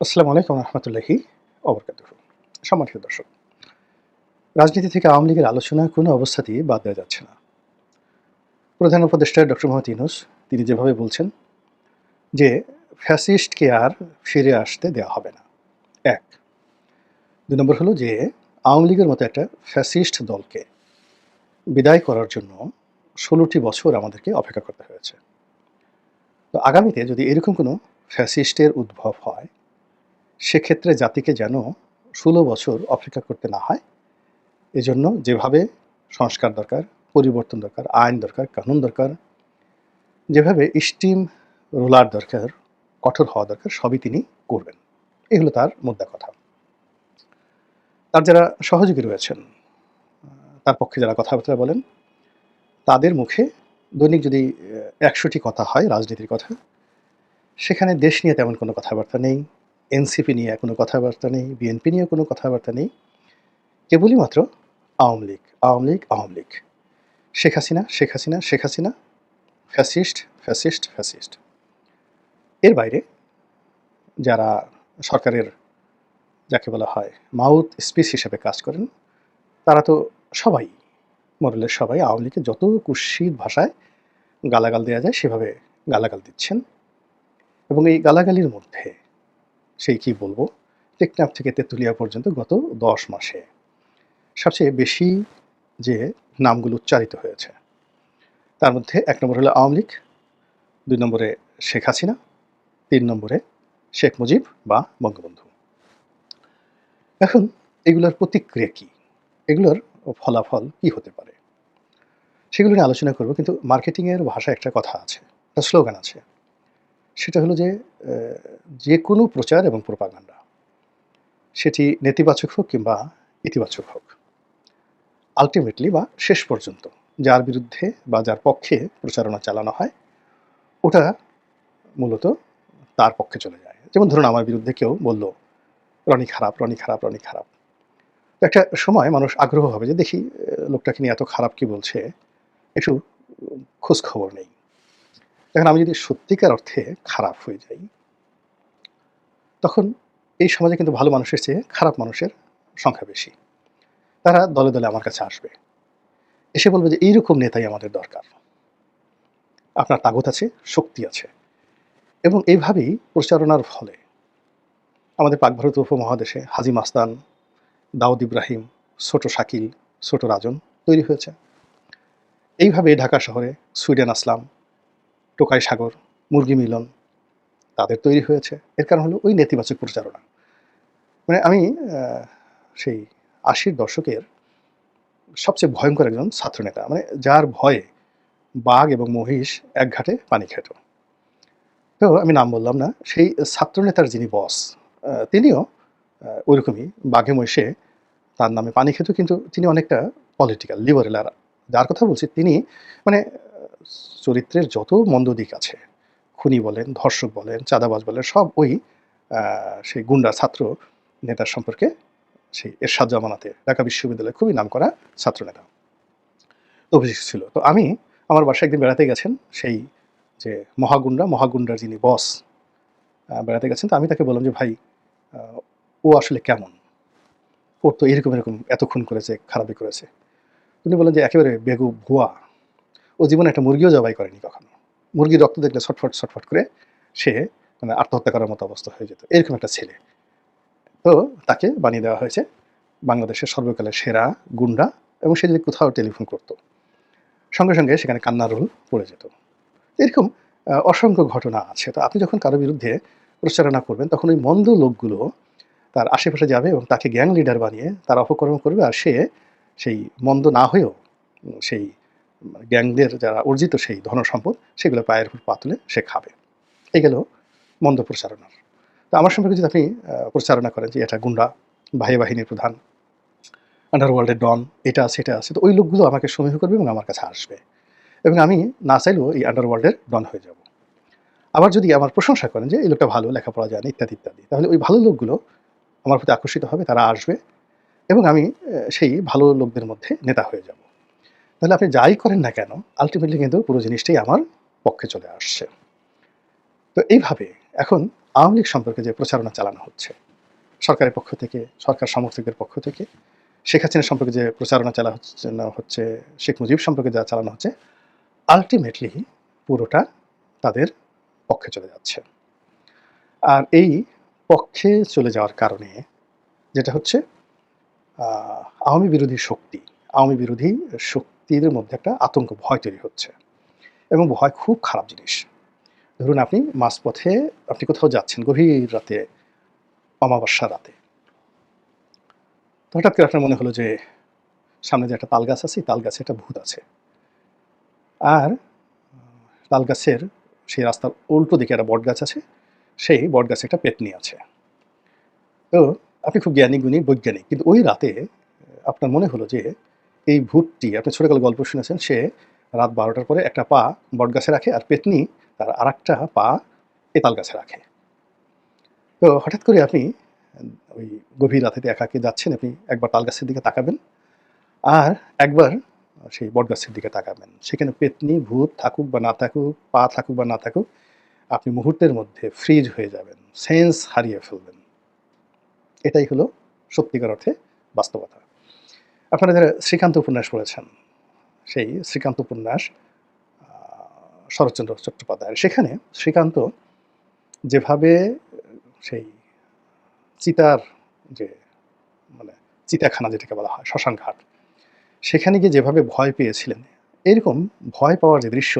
আসসালামু আলাইকুম রহমতুল্লাহি ওবরকাতুহু। সম্মানিত দর্শক, রাজনীতি থেকে আওয়ামী লীগের আলোচনা কোনো অবস্থাতেই বাদ দেওয়া যাচ্ছে না। প্রধান উপদেষ্টা ডক্টর মোহাম্মদ ইউনূস তিনি যেভাবে বলছেন যে ফ্যাসিস্টকে আর ফিরে আসতে দেওয়া হবে না। ১, ২ নম্বর হলো যে আওয়ামী লীগের মতো একটা ফ্যাসিস্ট দলকে বিদায় করার জন্য ১৬টি বছর আমাদেরকে অপেক্ষা করতে হয়েছে। তো আগামীতে যদি এরকম কোনো ফ্যাসিস্টের উদ্ভব হয়, সেক্ষেত্রে জাতিকে যেন ১৬ বছর অপেক্ষা করতে না হয়। এজন্য যেভাবে সংস্কার দরকার, পরিবর্তন দরকার, আইন দরকার, কানুন দরকার, যেভাবে স্টিম রোলার দরকার, কঠোর হওয়া দরকার, সবই তিনি করবেন। এই হলো তার মোদ্দা কথা। তার যারা সহযোগী রয়েছেন, তার পক্ষে যারা কথাবার্তা বলেন, তাদের মুখে দৈনিক যদি ১০০টি কথা হয় রাজনীতির কথা, সেখানে দেশ নিয়ে তেমন কোনো কথাবার্তা নেই, এনসিপি নিয়ে কোনো কথাবার্তা নেই, বিএনপি নিয়ে কোনো কথাবার্তা নেই। কেবলই মাত্র Awami League, Awami League, Awami League. Sheikh Hasina, Sheikh Hasina, Sheikh Hasina, fascist, fascist, fascist. এর বাইরে যারা সরকারের যাকে বলা হয় মাউথ স্পিচ হিসেবে কাজ করেন, তারা তো সবাই মোরালের সবাই আওয়ামী লীগকে যত কুৎসিত ভাষায় গালাগাল দেয়া যায় সেভাবে গালাগাল দিচ্ছেন। এবং এই গালাগালির মধ্যে সেই কি বলবো, টেকনাফ থেকে তেঁতুলিয়া পর্যন্ত গত ১০ মাসে সবচেয়ে বেশি যে নামগুলো উচ্চারিত হয়েছে, তার মধ্যে ১ নম্বর হলো আওয়ামী লীগ, ২ নম্বরে শেখ হাসিনা, ৩ নম্বরে শেখ মুজিব বা বঙ্গবন্ধু। এখন এগুলোর প্রতিক্রিয়া কী? এগুলোর ফলাফল কী হতে পারে? সেগুলো নিয়ে আলোচনা করব। কিন্তু মার্কেটিংয়ের ভাষায় একটা কথা আছে, একটা স্লোগান আছে। সেটা হলো যে যেকোনো প্রচার এবং প্রোপাগান্ডা, সেটি নেতিবাচক হোক কিংবা ইতিবাচক হোক, আল্টিমেটলি বা শেষ পর্যন্ত যার বিরুদ্ধে বা যার পক্ষে প্রচারণা চালানো হয়, ওটা মূলত তার পক্ষে চলে যায়। যেমন ধরুন আমার বিরুদ্ধে কেউ বলল, রনি খারাপ, রনি খারাপ, রনি খারাপ। তো একটা সময় মানুষ আগ্রহ হবে যে দেখি লোকটাকে নিয়ে এত খারাপ কি বলছে, একটু খোঁজ খবর নেই। এখন আমি যদি সত্যিকার অর্থে খারাপ হয়ে যাই, তখন এই সমাজে কিন্তু ভালো মানুষের চেয়ে খারাপ মানুষের সংখ্যা বেশি। তারা দলে, দলে আমার কাছে আসবে। এসে বলবে যে এইরকম নেতাই আমাদের দরকার। আপনার তাগত আছে, শক্তি আছে। এবং এইভাবেই প্রচারণার ফলে আমাদের পাক ভারত উপমহাদেশে হাজী মাস্তান, দাউদ ইব্রাহিম, ছোট শাকিল, ছোট রাজন তৈরি হয়েছে। এইভাবে ঢাকা শহরে সুইডেন আসলাম, টোকাই সাগর, মুরগি মিলন তাদের তৈরি হয়েছে। এর কারণ হলো ওই নেতিবাচক প্রচারণা। মানে আমি আ সেই ৮০ দশকের সবচেয়ে ভয়ংকর একজন ছাত্রনেতা। মানে যার ভয়ে বাঘ এবং মহিষ এক ঘাটে পানি খেত। তো আমি নাম বললাম না। সেই ছাত্রনেতার যিনি বস, তিনিও ঐরকমই বাঘে মহিষে তার নামে পানি খেত, কিন্তু তিনি অনেকটা পলিটিক্যাল, লিবারেল। আর যার কথা বলছি তিনি মানে চরিত্রের যত মন্দ দিক আছে, খুনি বলেন, ধর্ষক বলেন, চাঁদাবাজ বলেন, সব ওই আ সেই গুন্ডা ছাত্র নেতার সম্পর্কে সেই এরশাদ জামানাতে ঢাকা বিশ্ববিদ্যালয়ে খুবই নামকরা ছাত্রনেতা অভিষেক ছিল। তো আমি আমার বাসায় একদিন বেড়াতে গেছেন সেই যে মহাগুন্ডার যিনি বস বেড়াতে গেছেন। তো আমি তাকে বললাম যে, "ভাই আ ও আসলে কেমন? ওর তো এরকম, এরকম এত খুন করেছে, খারাপি করেছে।" উনি বললেন যে, "একেবারে বেকুব, ভুয়া। ও জীবনে একটা মুরগিও জবাই করেনি কখনো। মুরগির রক্ত দেখলে ছটফট, ছটফট করে সে মানে আত্মহত্যা করার মতো অবস্থা হয়ে যেত। এরকম একটা ছেলে।" তো তাকে বানিয়ে দেওয়া হয়েছে বাংলাদেশের সর্বকালের সেরা গুন্ডা, এবং সে যদি কোথাও টেলিফোন করত, সঙ্গে, সঙ্গে সেখানে কান্নার রোল পড়ে যেত। এরকম অসংখ্য ঘটনা আছে। তো আপনি যখন কারো বিরুদ্ধে প্রচারণা করবেন, তখন ওই মন্দ লোকগুলো তার আশেপাশে যাবে এবং তাকে গ্যাং লিডার বানিয়ে তারা অপকর্ম করবে। আর সে সেই মন্দ না হয়েও সেই গ্যাংদের যারা অর্জিত সেই ধনসম্পদ, সেগুলো পায়ের উপর পা তুলে সে খাবে। এই গেল মন্দ প্রচারণার। তো আমার সম্পর্কে যদি আপনি প্রচারণা করেন যে এটা গুন্ডা, বাহ্য বাহিনীর প্রধান, আন্ডারওয়ার্ল্ডের ডন, এটা আছে, এটা আছে। তো ওই লোকগুলো আমাকে সমীহ করবে এবং আমার কাছে আসবে। এবং আমি না চাইলেও এই আন্ডারওয়ার্ল্ডের ডন হয়ে যাব। আবার যদি আমার প্রশংসা করেন যে এই লোকটা ভালো, লেখাপড়া জানে ইত্যাদি, ইত্যাদি, তাহলে ওই ভালো লোকগুলো আমার প্রতি আকর্ষিত হবে, তারা আসবে এবং আমি সেই ভালো লোকদের মধ্যে নেতা হয়ে যাব। তাহলে আপনি যাই করেন না কেন, আল্টিমেটলি কিন্তু পুরো জিনিসটাই আমার পক্ষে চলে আসছে। তো এইভাবে এখন আওয়ামী লীগ সম্পর্কে যে প্রচারণা চালানো হচ্ছে সরকারের পক্ষ থেকে, সরকার সমর্থকদের পক্ষ থেকে, শেখ হাসিনা সম্পর্কে যে প্রচারণা হচ্ছে, শেখ মুজিব সম্পর্কে যা চালানো হচ্ছে, আল্টিমেটলি পুরোটা তাদের পক্ষে চলে যাচ্ছে। আর এই পক্ষে চলে যাওয়ার কারণে যেটা হচ্ছে আওয়ামী বিরোধী শক্তির মধ্যে একটা আতঙ্ক, ভয় তৈরি হচ্ছে এবং ভয় খুব খারাপ জিনিস। ধরুন আপনি মাঝপথে আপনি কোথাও যাচ্ছেন গভীর রাতে, অমাবস্যা রাতে, তো হঠাৎ করে আপনার মনে হলো যে সামনে যে একটা তাল গাছ আছে, তাল গাছে একটা ভূত আছে, আর তাল গাছের সেই রাস্তার উল্টো দিকে একটা বট গাছ আছে, সেই বট গাছে একটা পেতনি আছে। তো আপনি খুব জ্ঞানী গুণী বৈজ্ঞানিক, কিন্তু ওই রাতে আপনার মনে হলো যে এই ভূতটি, আপনি ছোটকালে গল্প শুনেছেন, সে রাত 12টার পরে একটা পা বট গাছে রাখে আর পেতনি তার আর একটা পা এ তাল গাছে রাখে। তো হঠাৎ করে আপনি ওই গভীর রাতেতে একাকে যাচ্ছেন, আপনি একবার তাল গাছের দিকে তাকাবেন আর একবার সেই বট গাছের দিকে তাকাবেন। সেখানে পেতনি, ভূত থাকুক বা না থাকুক, পা থাকুক বা না থাকুক, আপনি মুহূর্তের মধ্যে ফ্রিজ হয়ে যাবেন, সেন্স হারিয়ে ফেলবেন। এটাই হলো সত্যিকার অর্থে বাস্তবতা। আপনারা যারা শ্রীকান্ত উপন্যাস পড়েছেন, সেই শ্রীকান্ত উপন্যাস শরৎচন্দ্র চট্টোপাধ্যায়ের, সেখানে শ্রীকান্ত যেভাবে সেই চিতার যে মানে চিতাখানা যেটাকে বলা হয়, শ্মশান ঘাট, সেখানে গিয়ে যেভাবে ভয় পেয়েছিলেন, এরকম ভয় পাওয়ার যে দৃশ্য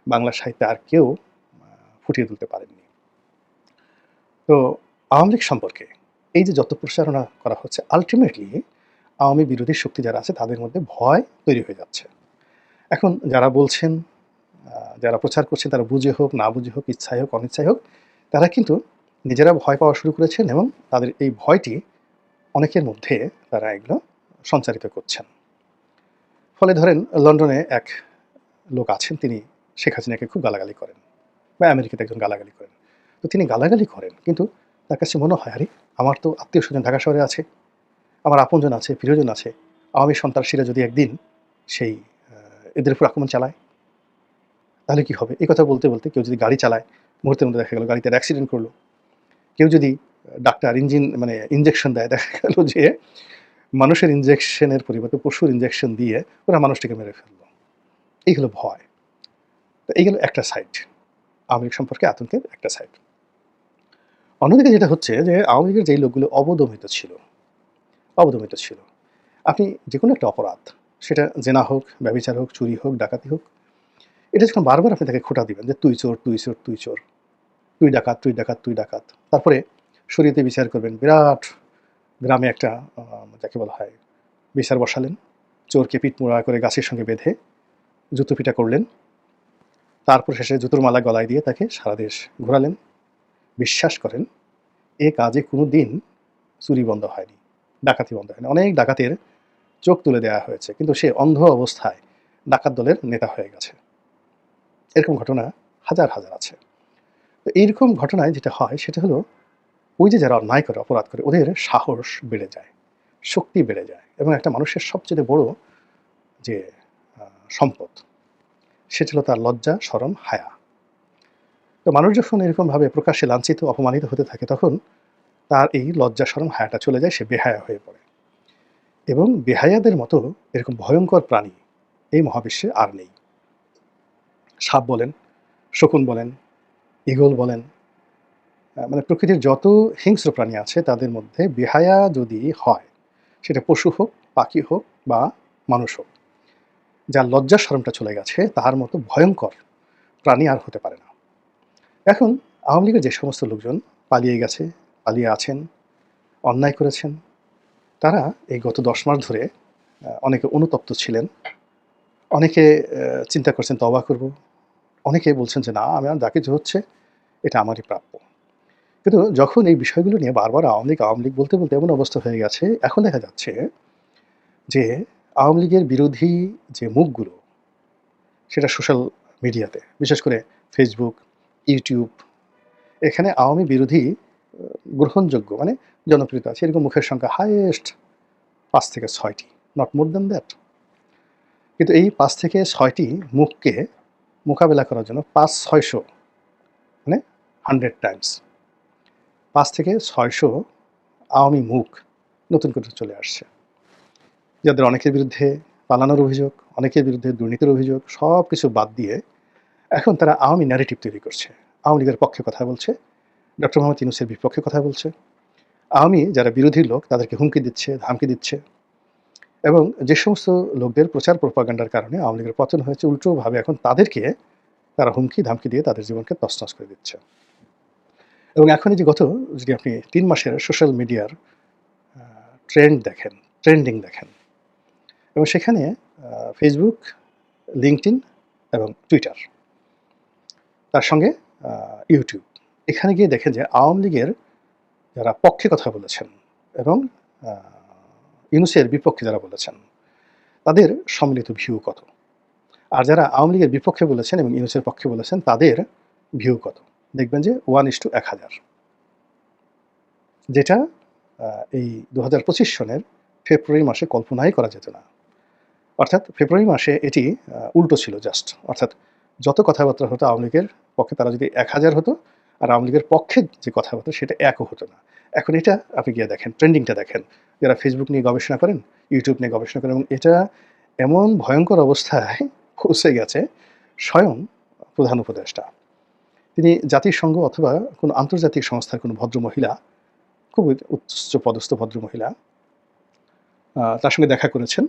বাংলা সাহিত্যে আর কেউ ফুটিয়ে তুলতে পারেননি। তো আওয়ামী লীগ সম্পর্কে এই যে যত প্রচারণা করা হচ্ছে, আলটিমেটলি আওয়ামী বিরোধী শক্তি যারা আছে তাদের মধ্যে ভয় তৈরি হয়ে যাচ্ছে। এখন যারা বলছেন, যারা প্রচার করছেন, তারা বুঝে হোক না বুঝে হোক, ইচ্ছায় হোক অনিচ্ছায় হোক, তারা কিন্তু নিজেরা ভয় পাওয়া শুরু করেছেন এবং তাদের এই ভয়টি অনেকের মধ্যে তারা এগুলো সঞ্চারিত করছেন। ফলে ধরেন লন্ডনে এক লোক আছেন, তিনি শেখ হাসিনাকে খুব গালাগালি করেন, বা আমেরিকাতে একজন গালাগালি করেন। তো তিনি গালাগালি করেন, কিন্তু তার কাছে মনে হয়, আরে আমার তো আত্মীয় স্বজন ঢাকা শহরে আছে, আমার আপনজন আছে, প্রিয়জন আছে, আওয়ামী সন্ত্রাসীরা যদি একদিন সেই এদের উপর আক্রমণ চালায় তাহলে কি হবে? এই কথা বলতে বলতে কেউ যদি গাড়ি চালায়, মুহূর্তের মধ্যে দেখা গেল গাড়িতে অ্যাক্সিডেন্ট করলো। কেউ যদি ডাক্তার ইঞ্জেকশন দেয়, দেখা গেল যে মানুষের ইঞ্জেকশনের পরিবর্তে পশুর ইঞ্জেকশন দিয়ে ওরা মানুষটিকে মেরে ফেললো। এই হলো ভয়। তো এই গেল একটা সাইড, আওয়ামী লীগ সম্পর্কে আতঙ্কের একটা সাইড। অন্যদিকে যেটা হচ্ছে যে আওয়ামী লীগের যেই লোকগুলো অবদমিত ছিল, আপনি যেকোনো একটা অপরাধ, সেটা জেনা হোক, ব্যভিচার হোক, চুরি হোক, ডাকাতি হোক, এটা যখন বারবার আপনি তাকে খোঁটা দিবেন যে তুই চোর, তুই চোর, তুই চোর, তুই ডাকাত, তুই ডাকাত, তুই ডাকাত, তারপরে শরীয়তে বিচার করবেন, বিরাট গ্রামে একটা যাকে বলা হয় বিচার বসালেন, চোরকে পিঠমোড়া করে গাছের সঙ্গে বেঁধে জুতো পিটা করলেন, তারপর শেষে জুতোর মালা গলায় দিয়ে তাকে সারা দেশ ঘোরালেন। বিশ্বাস করেন, এ কাজে কোনো দিন চুরি বন্ধ হয়নি, ডাকাতি বন্ধ হয়নি। অনেক ডাকাতের চোখ তুলে দেওয়া হয়েছে, কিন্তু সে অন্ধ অবস্থায় ডাকাত দলের নেতা হয়ে গেছে। এরকম ঘটনা হাজার হাজার আছে। তো এইরকম ঘটনায় যেটা হয় সেটা হলো, ওই যে যারা অন্যায় করে, অপরাধ করে, ওদের সাহস বেড়ে যায়, শক্তি বেড়ে যায়, এবং একটা মানুষের সবচেয়ে বড় যে সম্পদ, সেটা হলো তার লজ্জা, শরম, হায়া। তো মানুষ যখন এরকমভাবে প্রকাশ্যে লাঞ্ছিত, অপমানিত হতে থাকে, তখন তার এই লজ্জা, শরম, হায়াটা চলে যায়, সে বেহায়া হয়ে পড়ে। এবং বেহায়াদের মতো এরকম ভয়ঙ্কর প্রাণী এই মহাবিশ্বে আর নেই। সাপ বলেন, শকুন বলেন, ঈগল বলেন, প্রকৃতির যত হিংস্র প্রাণী আছে তাদের মধ্যে বেহায়া যদি হয়, সেটা পশু হোক, পাখি হোক বা মানুষ হোক, যার লজ্জা শরমটা চলে গেছে, তার মতো ভয়ঙ্কর প্রাণী আর হতে পারে না। এখন আওয়ামী লীগের যে সমস্ত লোকজন পালিয়ে গেছে, পালিয়ে আছেন, অন্যায় করেছেন, তারা এই গত 10 মাস ধরে অনেকে অনুতপ্ত ছিলেন, অনেকে চিন্তা করছেন তওবা করব, অনেকে বলছেন যে না, আমার যা কিছু হচ্ছে এটা আমারই প্রাপ্য। কিন্তু যখন এই বিষয়গুলো নিয়ে বারবার আওয়ামী লীগ বলতে বলতে এমন অবস্থা হয়ে গেছে, এখন দেখা যাচ্ছে যে আওয়ামী লীগের বিরোধী যে মুখগুলো, সেটা সোশ্যাল মিডিয়াতে, বিশেষ করে ফেসবুক, ইউটিউব, এখানে আওয়ামী বিরোধী গ্রহণযোগ্য জনপ্রিয়তা আছে এরকম মুখের সংখ্যা হাইয়েস্ট 5 থেকে 6টি, নট মোর দ্যান দ্যাট। কিন্তু এই 5 থেকে 6টি মুখকে মোকাবেলা করার জন্য 500-600 100 টাইমস 5 থেকে 600 আওয়ামী মুখ নতুন করে চলে আসছে, যাদের অনেকের বিরুদ্ধে পালানোর অভিযোগ, অনেকের বিরুদ্ধে দুর্নীতির অভিযোগ, সব কিছু বাদ দিয়ে এখন তারা আওয়ামী ন্যারেটিভ তৈরি করছে। আওয়ামী লীগের পক্ষে কথা বলছে, ডক্টর মোহাম্মদ ইউনূসের বিপক্ষে কথা বলছে। আওয়ামী যারা বিরোধী লোক তাদেরকে হুমকি দিচ্ছে, ধামকি দিচ্ছে, এবং যে সমস্ত লোকদের প্রচার প্রোপাগান্ডার কারণে আওয়ামী লীগের পতন হয়েছে, উল্টোভাবে এখন তাদেরকে তারা হুমকি ধামকি দিয়ে তাদের জীবনকে তছনছ করে দিচ্ছে। এবং এখন এই যে যদি আপনি 3 মাসের সোশ্যাল মিডিয়ার ট্রেন্ডিং দেখেন, এবং সেখানে ফেসবুক, লিঙ্কডইন এবং টুইটার, তার সঙ্গে ইউটিউব, এখানে গিয়ে দেখেন যে আওয়ামী লীগের যারা পক্ষে কথা বলেছেন এবং ইউনূসের বিপক্ষে যারা বলেছেন তাদের সম্মিলিত ভিউ কত, আর যারা আওয়ামী লীগের বিপক্ষে বলেছেন এবং ইউনূসের পক্ষে বলেছেন তাদের ভিউ কত, দেখবেন যে 1:1000, যেটা এই 2025 সনের ফেব্রুয়ারি মাসে কল্পনাই করা যেত না। অর্থাৎ ফেব্রুয়ারি মাসে এটি উল্টো ছিল জাস্ট, অর্থাৎ যত কথাবার্তা হতো আওয়ামী লীগের পক্ষে তারা যদি 1000 হতো, আর আওয়ামী লীগের পক্ষে যে কথাবার্তা সেটা একও হতো না। এখন এটা আপনি গিয়ে দেখেন, ট্রেন্ডিংটা দেখেন, যারা ফেসবুক নিয়ে গবেষণা করেন, ইউটিউব নিয়ে গবেষণা করেন, এবং এটা এমন ভয়ঙ্কর অবস্থায় পৌঁছে গেছে, স্বয়ং প্রধান উপদেষ্টা তিনি জাতিসংঘ অথবা কোনো আন্তর্জাতিক সংস্থার কোনো ভদ্রমহিলা, খুব উচ্চ পদস্থ ভদ্রমহিলা, তার সঙ্গে দেখা করেছেন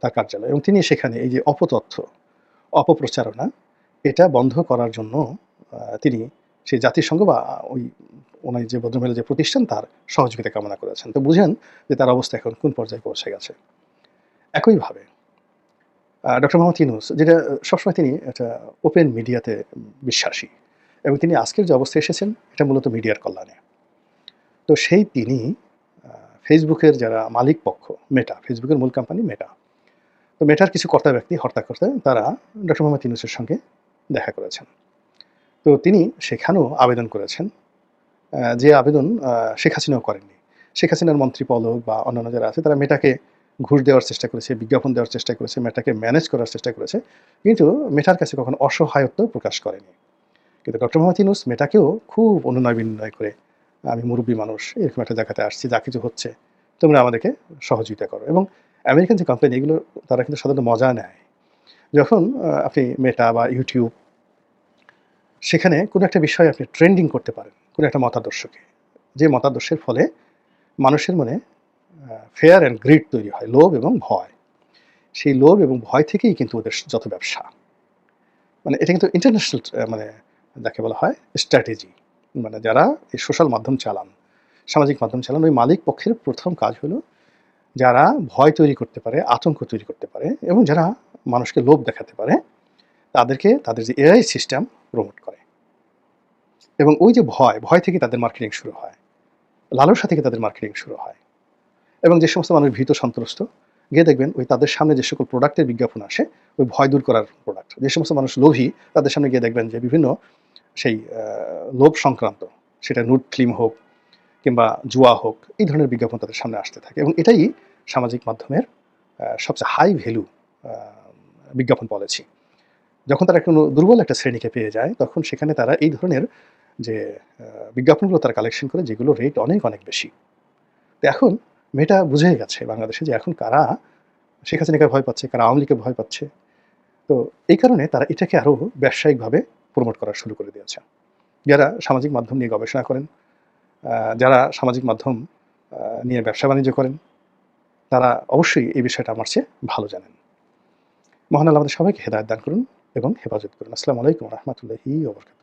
তার কার্যালয়ে, এবং তিনি সেখানে এই যে অপতথ্য, অপপ্রচারণা, এটা বন্ধ করার জন্য তিনি সেই জাতিসংঘ বা ওই ওনার যে ভদ্রমহিলা যে প্রতিষ্ঠান তার সহযোগিতা কামনা করেছেন। তো বুঝেন যে তার অবস্থা এখন কোন পর্যায়ে পৌঁছে গেছে। একইভাবে ডক্টর মোহাম্মদ ইউনূস, যেটা সবসময় তিনি একটা ওপেন মিডিয়াতে বিশ্বাসী, এবং তিনি আজকের যে অবস্থায় এসেছেন এটা মূলত মিডিয়ার কল্যাণে। তো তিনি ফেসবুকের যারা মালিক পক্ষ, মেটা, ফেসবুকের মূল কোম্পানি মেটা, তো মেটার কিছু কর্তা ব্যক্তি, হর্তাকর্তা, তারা ডক্টর মোহাম্মদ ইউনূসের সঙ্গে দেখা করেছেন। তো তিনি সেখানেও আবেদন করেছেন, যে আবেদন শেখ হাসিনাও করেননি। শেখ হাসিনার মন্ত্রী পলক বা অন্যান্য যারা আছে তারা মেটাকে ঘুষ দেওয়ার চেষ্টা করেছে, বিজ্ঞাপন দেওয়ার চেষ্টা করেছে, মেটাকে ম্যানেজ করার চেষ্টা করেছে, কিন্তু মেটার কাছে কখনো অসহায়ত্ব প্রকাশ করেনি। কিন্তু ডক্টর মোহাম্মদ ইউনূস মেটাকেও খুব অনুনয় বিনয় করে, আমি মুরব্বী মানুষ, এরকম একটা জায়গাতে আসছি, যা কিছু হচ্ছে তোমরা আমাদেরকে সহযোগিতা করো। এবং আমেরিকান যে কোম্পানি, এগুলো তারা কিন্তু সাধারণত মজা নেয় যখন আপনি মেটা বা ইউটিউব, সেখানে কোনো একটা বিষয় আপনি ট্রেন্ডিং করতে পারেন, কোনো একটা মতাদর্শকে, যে মতাদর্শের ফলে মানুষের মনে ফেয়ার অ্যান্ড গ্রিড তৈরি হয়, লোভ এবং ভয়। সেই লোভ এবং ভয় থেকেই কিন্তু ওদের যত ব্যবসা, মানে এটা কিন্তু ইন্টারন্যাশনাল, মানে যাকে বলা হয় স্ট্র্যাটেজি, মানে যারা এই সোশ্যাল মাধ্যম চালান, সামাজিক মাধ্যম চালান, ওই মালিক পক্ষের প্রথম কাজ হলো যারা ভয় তৈরি করতে পারে, আতঙ্ক তৈরি করতে পারে, এবং যারা মানুষকে লোভ দেখাতে পারে, তাদেরকে তাদের যে এআই সিস্টেম প্রমোট করে। এবং ওই যে ভয় থেকে তাদের মার্কেটিং শুরু হয়, লালসা থেকে তাদের মার্কেটিং শুরু হয়। এবং যে সমস্ত মানুষ ভীত সন্ত্রস্ত, গিয়ে দেখবেন ওই তাদের সামনে যে সকল প্রোডাক্টের বিজ্ঞাপন আসে, ওই ভয় দূর করার প্রোডাক্ট। যে সমস্ত মানুষ লোভী, তাদের সামনে গিয়ে দেখবেন যে বিভিন্ন সেই লোভ সংক্রান্ত, সেটা নুড ফিল্ম হোক কিংবা জুয়া হোক, এই ধরনের বিজ্ঞাপন তাদের সামনে আসতে থাকে। এবং এটাই সামাজিক মাধ্যমের সবচেয়ে হাই ভ্যালু বিজ্ঞাপন পলিসি। যখন তারা কোনো দুর্বল একটা শ্রেণীকে পেয়ে যায়, তখন সেখানে তারা এই ধরনের যে বিজ্ঞাপনগুলো তারা কালেকশন করে, যেগুলো রেট অনেক অনেক বেশি। তো এখন মেয়েটা বুঝে গেছে বাংলাদেশে যে এখন কারা শেখ হাসিনাকে ভয় পাচ্ছে, কারা আওয়ামী লীগকে ভয় পাচ্ছে। তো এই কারণে তারা এটাকে আরও ব্যবসায়িকভাবে প্রমোট করা শুরু করে দিয়েছে। যারা সামাজিক মাধ্যম নিয়ে গবেষণা করেন, যারা সামাজিক মাধ্যম নিয়ে ব্যবসা বাণিজ্য করেন, তারা অবশ্যই এই বিষয়টা আমার চেয়ে ভালো জানেন। মহান আল্লাহ আমাদের সবাইকে হেদায়েত দান করুন এবং হেফাজত করুন। আসসালামু আলাইকুম ওয়া রাহমাতুল্লাহি ওয়া বারাকাতুহু।